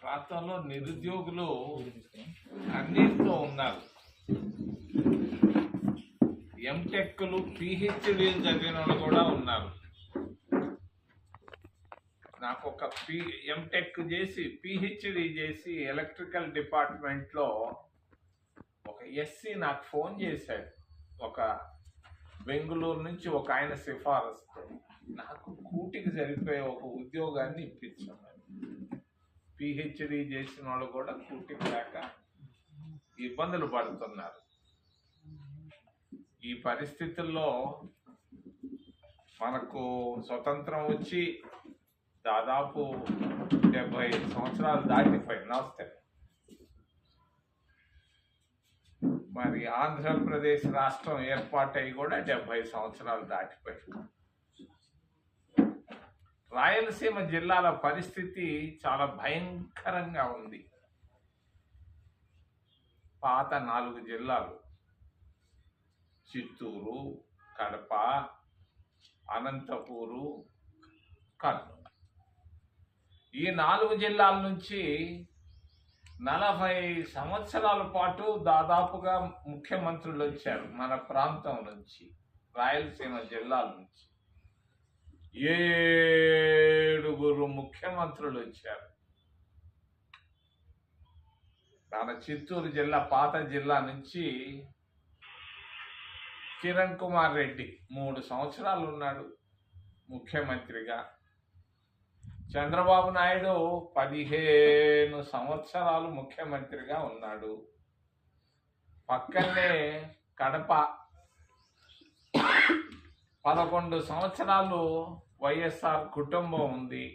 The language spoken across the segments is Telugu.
ప్రాంతంలో నిరుద్యోగులు అన్నింటిలో ఉన్నారు. ఎంటెక్లు పిహెచ్డీలు చదివిన వాళ్ళు కూడా ఉన్నారు. నాకు ఒక ఎంటెక్ చేసి పిహెచ్డి చేసి ఎలక్ట్రికల్ డిపార్ట్మెంట్లో ఒక ఎస్సీ నాకు ఫోన్ చేశాడు. ఒక బెంగళూరు నుంచి ఒక ఆయన సిఫారసుతో నాకు కూటికి సరిపోయే ఒక ఉద్యోగాన్ని ఇప్పించాను. పిహెచ్డి చేసిన వాళ్ళు కూడా కూటికి లేక ఇబ్బందులు పడుతున్నారు. ఈ పరిస్థితుల్లో మనకు స్వతంత్రం వచ్చి దాదాపు 75 సంవత్సరాలు దాటిపోయింది. నమస్తే. మరి ఆంధ్రప్రదేశ్ రాష్ట్రం ఏర్పాటై కూడా 70 సంవత్సరాలు దాటిపోయింది. రాయలసీమ జిల్లాల పరిస్థితి చాలా భయంకరంగా ఉంది. పాత 4 జిల్లాలు చిత్తూరు, కడప, అనంతపూరు, కర్నూలు. ఈ 4 జిల్లాల నుంచి 40 సంవత్సరాల పాటు దాదాపుగా ముఖ్యమంత్రులు వచ్చారు. మన ప్రాంతం నుంచి, రాయలసీమ జిల్లాల నుంచి 7 ముఖ్యమంత్రులు వచ్చారు. మన చిత్తూరు జిల్లా పాత జిల్లా నుంచి కిరణ్ కుమార్ రెడ్డి 3 సంవత్సరాలు ఉన్నాడు ముఖ్యమంత్రిగా. చంద్రబాబు నాయుడు 15 సంవత్సరాలు ముఖ్యమంత్రిగా ఉన్నాడు. పక్కనే కడప 11 సంవత్సరాలు వైఎస్ఆర్ కుటుంబం ఉంది.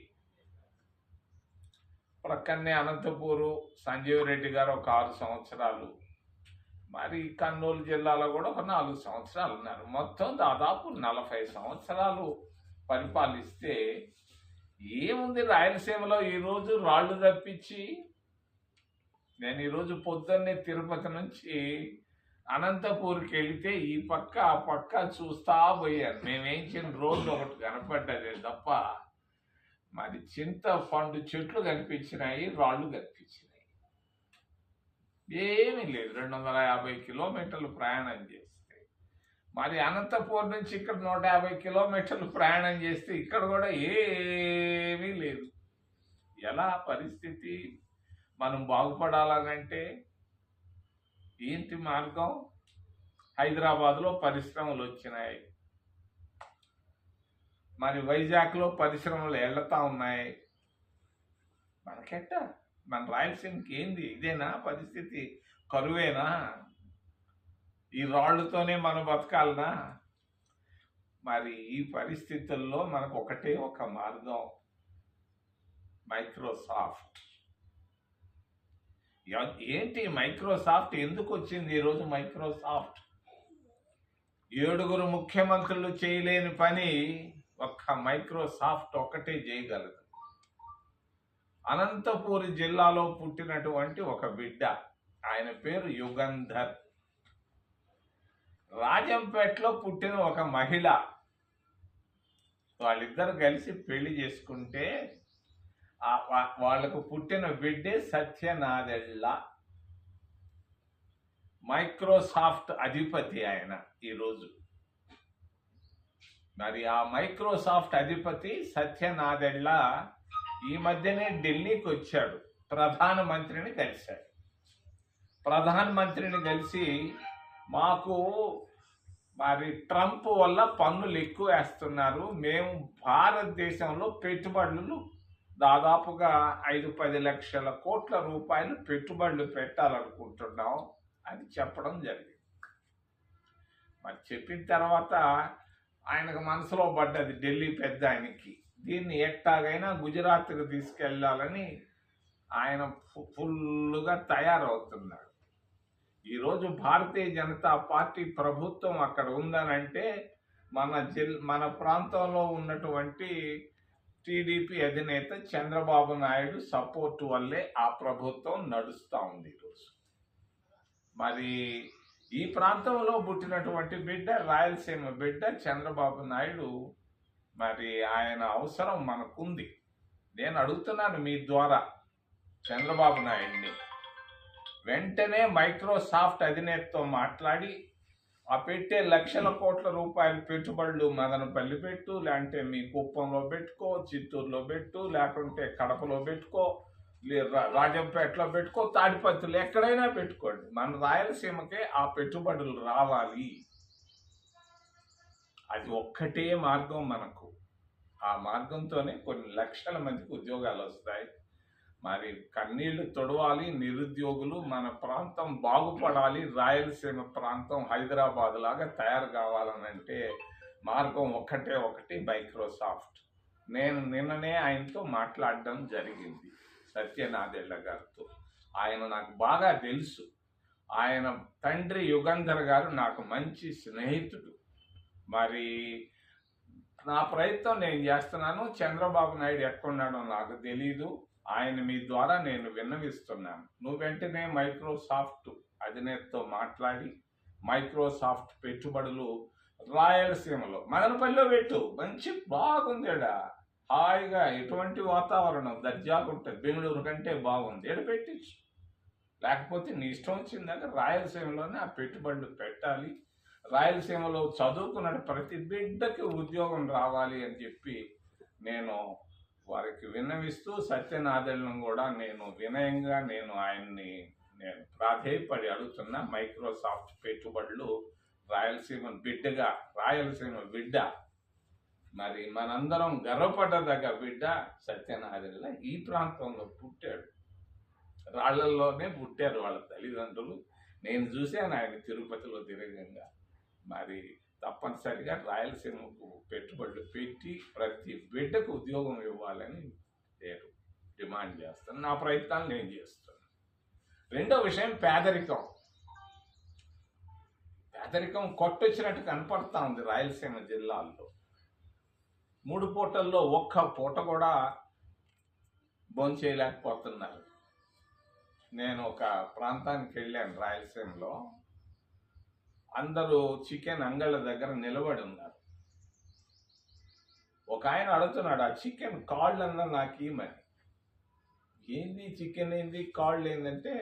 ప్రక్కనే అనంతపూరు సంజీవ్ రెడ్డి గారు ఒక 6 సంవత్సరాలు. మరి కర్నూలు జిల్లాలో కూడా ఒక 4 సంవత్సరాలు ఉన్నారు. మొత్తం దాదాపు 40 సంవత్సరాలు పరిపాలిస్తే ఏముంది రాయలసీమలో? ఈరోజు రాళ్ళు తప్పించి నేను ఈరోజు పొద్దున్నే తిరుపతి నుంచి అనంతపూర్కి వెళితే ఈ పక్క ఆ పక్క చూస్తా పోయాను. మేమేంచిన రోడ్డు ఒకటి కనపడ్డది తప్ప మరి చింతపండు చెట్లు కనిపించినాయి, రాళ్ళు కనిపించినాయి. ఏమీ లేదు. 250 కిలోమీటర్లు ప్రయాణం చేస్తే, మరి అనంతపూర్ నుంచి ఇక్కడ 150 కిలోమీటర్లు ప్రయాణం చేస్తే ఇక్కడ కూడా ఏమీ లేదు. ఎలా పరిస్థితి? మనం బాగుపడాలనంటే ఏంటి మార్గం? హైదరాబాద్లో పరిశ్రమలు వచ్చినాయి, మరి వైజాగ్లో పరిశ్రమలు వెళ్తా ఉన్నాయి. మనకెట్ట? మన రాయలసీమకి ఏంది? ఇదేనా పరిస్థితి? కరువేనా? ఈ రాళ్లతోనే మనం బతకాలనా? మరి ఈ పరిస్థితుల్లో మనకు ఒకటే ఒక మార్గం, మైక్రోసాఫ్ట్. ఏంటి మైక్రోసాఫ్ట్? ఎందుకు వచ్చింది ఈరోజు మైక్రోసాఫ్ట్? 7 ముఖ్యమంత్రులు చేయలేని పని ఒక్క మైక్రోసాఫ్ట్ ఒక్కటే చేయగలదు. అనంతపూర్ జిల్లాలో పుట్టినటువంటి ఒక బిడ్డ, ఆయన పేరు యుగంధర్. రాజంపేటలో పుట్టిన ఒక మహిళ, వాళ్ళిద్దరు కలిసి పెళ్లి చేసుకుంటే వాళ్లకు పుట్టిన బిడ్డే సత్యనాదెళ్ళ. మైక్రోసాఫ్ట్ అధిపతి ఆయన ఈరోజు. మరి ఆ మైక్రోసాఫ్ట్ అధిపతి సత్యనాదెళ్ళ ఈ మధ్యనే ఢిల్లీకి వచ్చాడు, ప్రధానమంత్రిని కలిశాడు. ప్రధానమంత్రిని కలిసి మాకు మరి ట్రంప్ వల్ల పన్నులు ఎక్కువ వేస్తున్నారు, మేము భారతదేశంలో పెట్టుబడులు దాదాపుగా 5-10 లక్షల కోట్ల రూపాయలు పెట్టుబడులు పెట్టాలనుకుంటున్నాం అని చెప్పడం జరిగింది. మరి చెప్పిన తర్వాత ఆయనకు మనసులో పడ్డది ఢిల్లీ పెద్ద ఆయనకి, దీన్ని ఎట్టాగైనా గుజరాత్కి తీసుకెళ్లాలని ఆయన ఫుల్గా తయారవుతున్నాడు. ఈరోజు భారతీయ జనతా పార్టీ ప్రభుత్వం అక్కడ ఉందనంటే మన ప్రాంతంలో ఉన్నటువంటి టీడీపీ అధినేత చంద్రబాబు నాయుడు సపోర్టు వల్లే ఆ ప్రభుత్వం నడుస్తూ ఉంది ఈరోజు. మరి ఈ ప్రాంతంలో పుట్టినటువంటి బిడ్డ, రాయలసీమ బిడ్డ చంద్రబాబు నాయుడు, మరి ఆయన అవసరం మనకుంది. నేను అడుగుతున్నాను మీ ద్వారా, చంద్రబాబు నాయుడిని వెంటనే మైక్రోసాఫ్ట్ అధినేతతో మాట్లాడి ఆ పెట్టే లక్షల కోట్ల రూపాయల పెట్టుబడులు మదనపల్లి పెట్టు, లేదంటే మీ కుప్పంలో పెట్టుకో, చిత్తూరులో పెట్టు, లేకుంటే కడపలో పెట్టుకో, రాజంపేటలో పెట్టుకో, తాడిపత్రులు ఎక్కడైనా పెట్టుకోండి. మన రాయలసీమకే ఆ పెట్టుబడులు రావాలి. అది ఒక్కటే మార్గం మనకు. ఆ మార్గంతోనే కొన్ని లక్షల మందికి ఉద్యోగాలు వస్తాయి. మరి కన్నీళ్లు తొడవాలి నిరుద్యోగులు, మన ప్రాంతం బాగుపడాలి, రాయలసీమ ప్రాంతం హైదరాబాద్ లాగా తయారు కావాలనంటే మార్గం ఒకటి, మైక్రోసాఫ్ట్. నేను నిన్ననే ఆయనతో మాట్లాడడం జరిగింది, సత్యనాదెళ్ల గారితో. ఆయన నాకు బాగా తెలుసు. ఆయన తండ్రి యుగంధర్ గారు నాకు మంచి స్నేహితుడు. మరి నా ప్రయత్నం నేను చేస్తున్నాను. చంద్రబాబు నాయుడు ఎక్కడున్నాడో నాకు తెలీదు. ఆయన మీ ద్వారా నేను విన్నవిస్తున్నాను. నువ్వు వెంటనే మైక్రోసాఫ్ట్ అధినేతతో మాట్లాడి మైక్రోసాఫ్ట్ పెట్టుబడులు రాయలసీమలో మదనపల్లిలో పెట్టు. మంచి బాగుంది, హాయిగా ఎటువంటి వాతావరణం దర్జాగా ఉంటుంది. బెంగళూరు కంటే బాగుంది. ఎడ పెట్టించు. లేకపోతే నీ ఇష్టం వచ్చిన దగ్గర రాయలసీమలోనే ఆ పెట్టుబడులు పెట్టాలి. రాయలసీమలో చదువుకున్న ప్రతి బిడ్డకి ఉద్యోగం రావాలి అని చెప్పి నేను వారికి విన్నవిస్తూ, సత్యనాదెళ్లను కూడా నేను వినయంగా ఆయన్ని ప్రాధేయపడి అడుగుతున్నా. మైక్రోసాఫ్ట్ పెట్టుబడులు రాయలసీమ బిడ్డ, మరి మనందరం గర్వపడ్డదగ్గ బిడ్డ సత్యనాదెళ్ల ఈ ప్రాంతంలో పుట్టాడు. రాళ్లలోనే పుట్టారు వాళ్ళ తల్లిదండ్రులు. నేను చూశాను ఆయన తిరుపతిలో తిరగంగా. మరి తప్పనిసరిగా రాయలసీమకు పెట్టుబడులు పెట్టి ప్రతి బిడ్డకు ఉద్యోగం ఇవ్వాలని నేను డిమాండ్ చేస్తాను. నా ప్రయత్నాలు నేను చేస్తాను. రెండో విషయం పేదరికం. కొట్టొచ్చినట్టు కనపడతా ఉంది రాయలసీమ జిల్లాల్లో. 3 పూటల్లో ఒక్క పూట కూడా భోంచేయలేకపోతున్నారు. నేను ఒక ప్రాంతానికి వెళ్ళాను రాయలసీమలో. అందరూ చికెన్ అంగళ్ళ దగ్గర నిలబడి ఉన్నారు. ఒక ఆయన అడుగుతున్నాడు, ఆ చికెన్ కాళ్ళు అన్నా నాకు ఇవ్వమని. ఏంది చికెన్ ఏంది కాళ్ళు ఏంటంటే,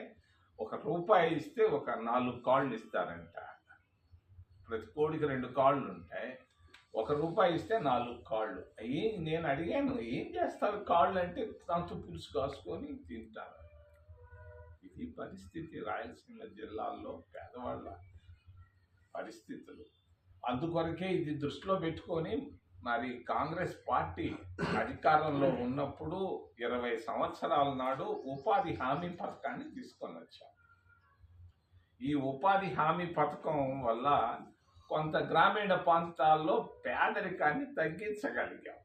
₹1 ఇస్తే ఒక 4 కాళ్ళు ఇస్తారంట. ప్రతి కోడికి 2 కాళ్ళు ఉంటాయి. ₹1 ఇస్తే 4 కాళ్ళు. నేను అడిగాను, ఏం చేస్తారు కాళ్ళు అంటే, తంతు పులుసు కాసుకొని తింటారు. ఇది పరిస్థితి రాయలసీమ జిల్లాల్లో పేదవాళ్ళ పరిస్థితులు. అందుకొరకే ఇది దృష్టిలో పెట్టుకొని మరి కాంగ్రెస్ పార్టీ అధికారంలో ఉన్నప్పుడు 20 సంవత్సరాల నాడు ఉపాధి హామీ పథకాన్ని తీసుకొని వచ్చాం. ఈ ఉపాధి హామీ పథకం వల్ల కొంత గ్రామీణ ప్రాంతాల్లో పేదరికాన్ని తగ్గించగలిగాం.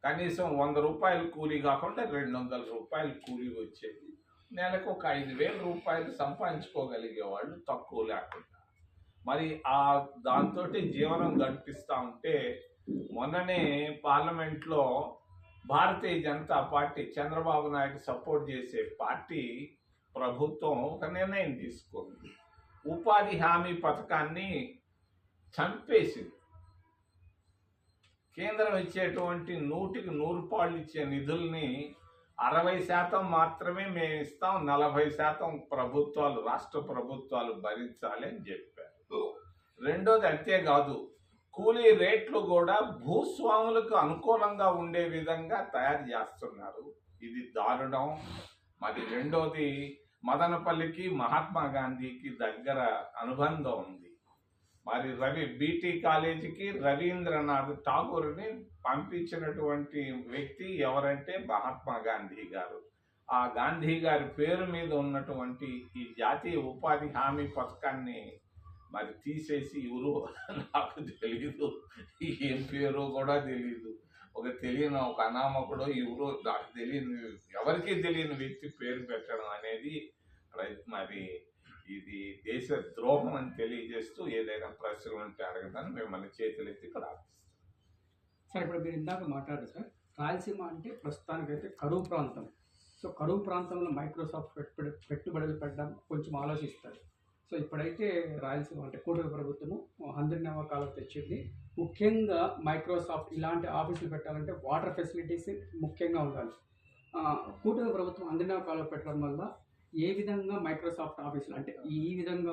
కనీసం ₹100 కూలీ కాకుండా ₹200 కూలీ వచ్చేది. నెలకు ఒక ₹5,000 సంపాదించుకోగలిగే వాళ్ళు తక్కువ లేకుండా. మరి దాంతో జీవనం గడిపిస్తూ ఉంటే, మొన్ననే పార్లమెంట్లో భారతీయ జనతా పార్టీ, చంద్రబాబు నాయుడు సపోర్ట్ చేసే పార్టీ ప్రభుత్వం ఒక నిర్ణయం తీసుకుంది. ఉపాధి హామీ పథకాన్ని చంపేసింది. కేంద్రం ఇచ్చేటువంటి 100కి 100 ఇచ్చే నిధుల్ని 60% మాత్రమే మేము ఇస్తాం, 40% రాష్ట్ర ప్రభుత్వాలు భరించాలి అని చెప్పారు. రెండోది అంతేకాదు, కూలీ రేట్లు కూడా భూస్వాములకు అనుకూలంగా ఉండే విధంగా తయారు చేస్తున్నారు. ఇది దారుణం. మరి రెండోది, మదనపల్లికి మహాత్మా గాంధీకి దగ్గర అనుబంధం ఉంది. మరి బీటీ కాలేజీకి రవీంద్రనాథ్ ఠాగూర్ని పంపించినటువంటి వ్యక్తి ఎవరంటే మహాత్మా గాంధీ గారు. ఆ గాంధీ గారి పేరు మీద ఉన్నటువంటి ఈ జాతీయ ఉపాధి హామీ పథకాన్ని మరి తీసేసి ఎవరు నాకు తెలియదు, ఏం పేరు కూడా తెలియదు, ఒక అనామకుడు ఎవరు నాకు తెలియని, ఎవరికీ తెలియని వ్యక్తి పేరు పెట్టడం అనేది మరి ఇది దేశ ద్రోహం అని తెలియజేస్తూ ఏదైనా ప్రశ్నలు ఉంటే అడగదని మిమ్మల్ని చేతులెత్తి ప్రార్థిస్తాం. సార్, ఇప్పుడు మీరు ఇందాక మాట్లాడారు సార్, రాయలసీమ అంటే ప్రస్తుతానికైతే కరువు ప్రాంతం. సో కరువు ప్రాంతంలో మైక్రోసాఫ్ట్ పెట్టుబడులు పెట్టడం కొంచెం ఆలోచిస్తారు. సో ఇప్పుడైతే రాయలసీమ అంటే కూటమి ప్రభుత్వము 100 నియామకాలకు తెచ్చింది. ముఖ్యంగా మైక్రోసాఫ్ట్ ఇలాంటి ఆఫీసులు పెట్టాలంటే వాటర్ ఫెసిలిటీస్ ముఖ్యంగా ఉండాలి. కూటమి ప్రభుత్వం అందినా కాలువ పెట్టడం వల్ల ఏ విధంగా మైక్రోసాఫ్ట్ ఆఫీసులు అంటే ఈ విధంగా